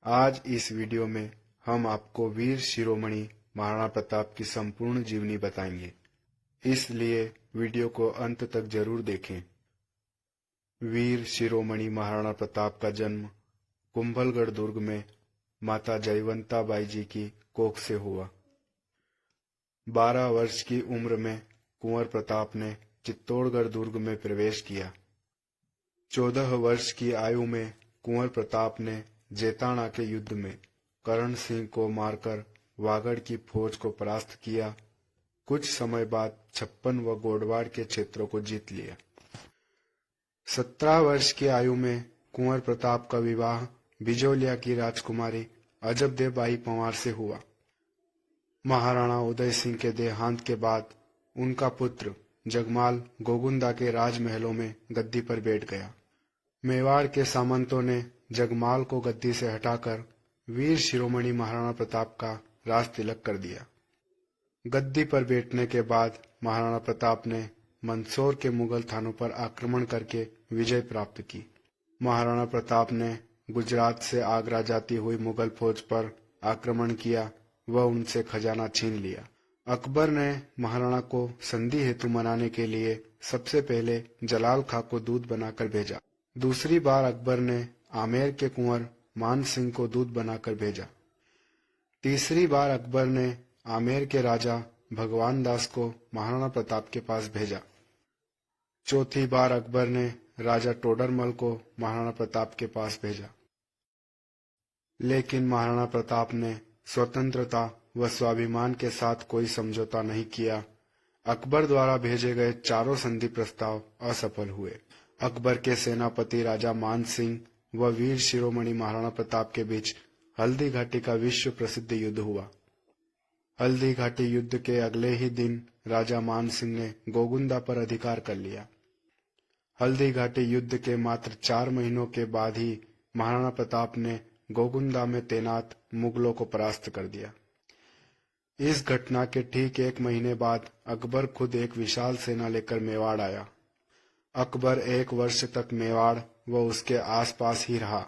आज इस वीडियो में हम आपको वीर शिरोमणि महाराणा प्रताप की संपूर्ण जीवनी बताएंगे, इसलिए वीडियो को अंत तक जरूर देखें। वीर शिरोमणि महाराणा प्रताप का जन्म कुंभलगढ़ दुर्ग में माता जयवंता बाई जी की कोख से हुआ। 12 वर्ष की उम्र में कुंवर प्रताप ने चित्तौड़गढ़ दुर्ग में प्रवेश किया। 14 वर्ष की आयु में कुंवर प्रताप ने जेताणा के युद्ध में करण सिंह को मारकर वागड़ की फौज को परास्त किया। कुछ समय बाद 56 व गोडवाड़ के क्षेत्रों को जीत लिया। 17 वर्ष की आयु में कुंवर प्रताप का विवाह बिजोलिया की राजकुमारी अजबदेव बाई पंवार से हुआ। महाराणा उदय सिंह के देहांत के बाद उनका पुत्र जगमाल गोगुंदा के राजमहलों में गद्दी पर बैठ गया। मेवाड़ के सामंतों ने जगमाल को गद्दी से हटाकर वीर शिरोमणि महाराणा प्रताप का राज तिलक कर दिया। गद्दी पर बैठने के बाद महाराणा प्रताप ने मंदसौर के मुगल थानों पर आक्रमण करके विजय प्राप्त की। महाराणा प्रताप ने गुजरात से आगरा जाती हुई मुगल फौज पर आक्रमण किया व उनसे खजाना छीन लिया। अकबर ने महाराणा को संधि हेतु मनाने के लिए सबसे पहले जलाल खां को दूत बनाकर भेजा। दूसरी बार अकबर ने आमेर के कुंवर मान सिंह को दूत बनाकर भेजा। तीसरी बार अकबर ने आमेर के राजा भगवान दास को महाराणा प्रताप के पास भेजा। चौथी बार अकबर ने राजा टोडरमल को महाराणा प्रताप के पास भेजा। लेकिन महाराणा प्रताप ने स्वतंत्रता व स्वाभिमान के साथ कोई समझौता नहीं किया। अकबर द्वारा भेजे गए चारों संधि प्रस्ताव असफल हुए। अकबर के सेनापति राजा मान सिंह व वीर शिरोमणि महाराणा प्रताप के बीच हल्दी घाटी का विश्व प्रसिद्ध युद्ध हुआ। हल्दी घाटी युद्ध के अगले ही दिन राजा मान सिंह ने गोगुंदा पर अधिकार कर लिया। हल्दी घाटी युद्ध के मात्र 4 महीनों के बाद ही महाराणा प्रताप ने गोगुंदा में तैनात मुगलों को परास्त कर दिया। इस घटना के ठीक 1 महीने बाद अकबर खुद एक विशाल सेना लेकर मेवाड़ आया। अकबर 1 वर्ष तक मेवाड़ व उसके आसपास ही रहा।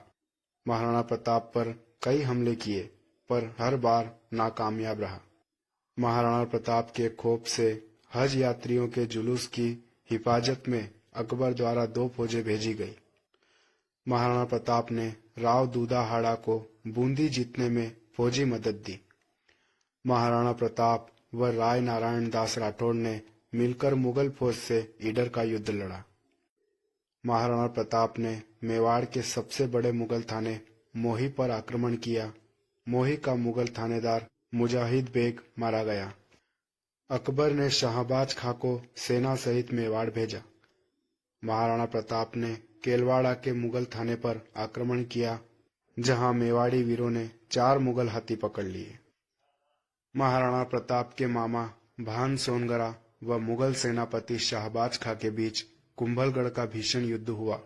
महाराणा प्रताप पर कई हमले किए पर हर बार नाकामयाब रहा। महाराणा प्रताप के खौफ से हज यात्रियों के जुलूस की हिफाजत में अकबर द्वारा 2 फौजें भेजी गई। महाराणा प्रताप ने राव दूधाहाड़ा को बूंदी जीतने में फौजी मदद दी। महाराणा प्रताप व राय नारायण दास राठौड़ ने मिलकर मुगल फौज से ईडर का युद्ध लड़ा। महाराणा प्रताप ने मेवाड़ के सबसे बड़े मुगल थाने मोही पर आक्रमण किया। मोही का मुगल थानेदार मुजाहिद बेग मारा गया। अकबर ने शाहबाज खां को सेना सहित मेवाड़ भेजा। महाराणा प्रताप ने केलवाड़ा के मुगल थाने पर आक्रमण किया, जहां मेवाड़ी वीरों ने 4 मुगल हाथी पकड़ लिए। महाराणा प्रताप के मामा भान सोनगरा व मुगल सेनापति शाहबाज खां के बीच कुंभलगढ़ का भीषण युद्ध हुआ,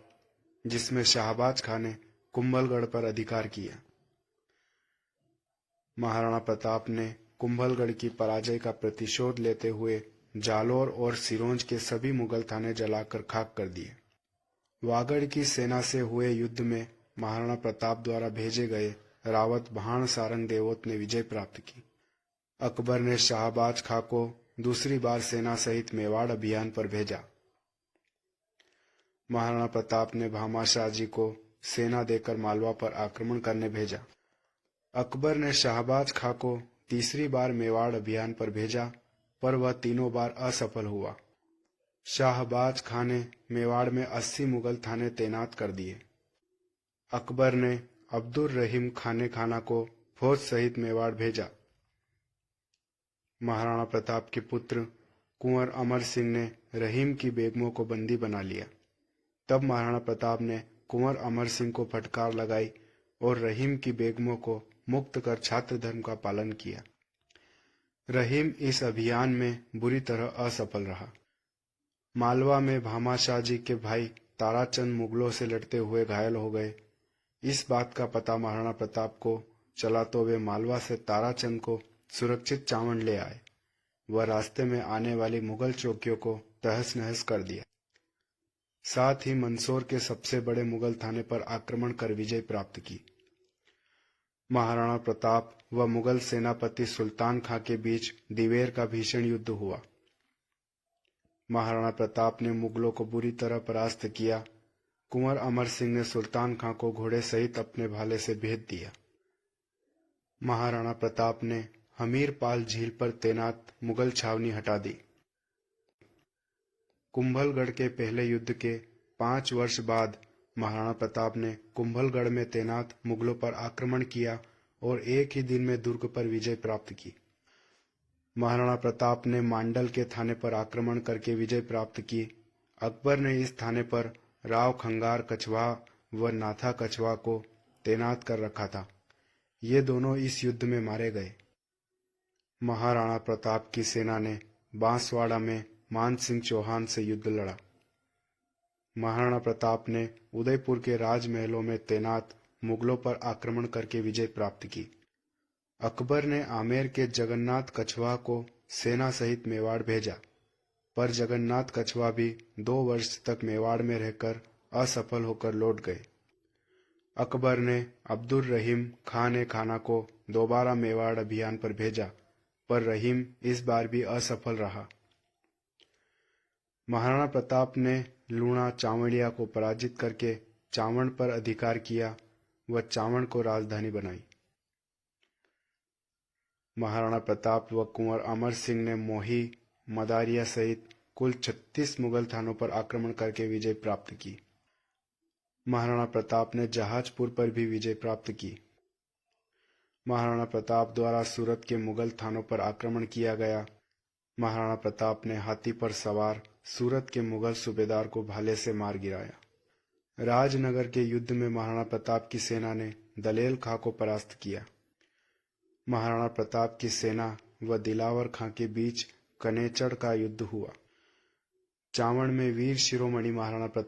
जिसमें शाहबाज खां ने कुंभलगढ़ पर अधिकार किया। महाराणा प्रताप ने कुंभलगढ़ की पराजय का प्रतिशोध लेते हुए जालोर और सिरोंज के सभी मुगल थाने जलाकर खाक कर दिए। वागड़ की सेना से हुए युद्ध में महाराणा प्रताप द्वारा भेजे गए रावत भाण सारंग देवोत ने विजय प्राप्त की। अकबर ने शाहबाज खां को दूसरी बार सेना सहित मेवाड़ अभियान पर भेजा। महाराणा प्रताप ने भामाशाह जी को सेना देकर मालवा पर आक्रमण करने भेजा। अकबर ने शाहबाज खां को तीसरी बार मेवाड़ अभियान पर भेजा, पर वह तीनों बार असफल हुआ। शाहबाज खां ने मेवाड़ में 80 मुगल थाने तैनात कर दिए। अकबर ने अब्दुल रहीम खाने खाना को फौज सहित मेवाड़ भेजा। महाराणा प्रताप के पुत्र कुंवर अमर सिंह ने रहीम की बेगमों को बंदी बना लिया। तब महाराणा प्रताप ने कुंवर अमर सिंह को फटकार लगाई और रहीम की बेगमों को मुक्त कर छात्र धर्म का पालन किया। रहीम इस अभियान में बुरी तरह असफल रहा। मालवा में भामाशाह जी के भाई ताराचंद मुगलों से लड़ते हुए घायल हो गए। इस बात का पता महाराणा प्रताप को चला तो वे मालवा से ताराचंद को सुरक्षित चावंड ले आए। वह रास्ते में आने वाली मुगल चौकियों को तहस नहस कर दिया। साथ ही मंदसौर के सबसे बड़े मुगल थाने पर आक्रमण कर विजय प्राप्त की। महाराणा प्रताप व मुगल सेनापति सुल्तान खां के बीच दिवेर का भीषण युद्ध हुआ। महाराणा प्रताप ने मुगलों को बुरी तरह परास्त किया। कुंवर अमर सिंह ने सुल्तान खां को घोड़े सहित अपने भाले से भेज दिया। महाराणा प्रताप ने हमीरपाल झील पर तैनात मुगल छावनी हटा दी। कुंभलगढ़ के पहले युद्ध के 5 वर्ष बाद महाराणा प्रताप ने कुंभलगढ़ में तैनात मुगलों पर आक्रमण किया और एक ही दिन में दुर्ग पर विजय प्राप्त की। महाराणा प्रताप ने मांडल के थाने पर आक्रमण करके विजय प्राप्त की। अकबर ने इस थाने पर राव खंगार कछवाहा व नाथा कछवाहा को तैनात कर रखा था। ये दोनों इस युद्ध में मारे गए। महाराणा प्रताप की सेना ने बांसवाड़ा में मान सिंह चौहान से युद्ध लड़ा। महाराणा प्रताप ने उदयपुर के राजमहलों में तैनात मुगलों पर आक्रमण करके विजय प्राप्त की। अकबर ने आमेर के जगन्नाथ कछवाहा को सेना सहित मेवाड़ भेजा, पर जगन्नाथ कछवाहा भी 2 वर्ष तक मेवाड़ में रहकर असफल होकर लौट गए। अकबर ने अब्दुल रहीम खान ए खाना को दोबारा मेवाड़ अभियान पर भेजा, पर रहीम इस बार भी असफल रहा। महाराणा प्रताप ने लूणा चावड़िया को पराजित करके चावड़ पर अधिकार किया व चावड़ को राजधानी बनाई। महाराणा प्रताप व कुंवर अमर सिंह ने मोही, मदारिया सहित कुल 36 मुगल थानों पर आक्रमण करके विजय प्राप्त की। महाराणा प्रताप ने जहाजपुर पर भी विजय प्राप्त की। महाराणा प्रताप द्वारा सूरत के मुगल थानों पर आक्रमण किया गया। महाराणा प्रताप ने हाथी पर सवार सूरत के मुगल सूबेदार को भाले से मार गिराया। राजनगर के युद्ध में महाराणा प्रताप की सेना ने दलेल खां को परास्त किया। महाराणा प्रताप की सेना व दिलावर खां के बीच कनेचड़ का युद्ध हुआ। चावड़ में वीर शिरोमणि महाराणा प्रताप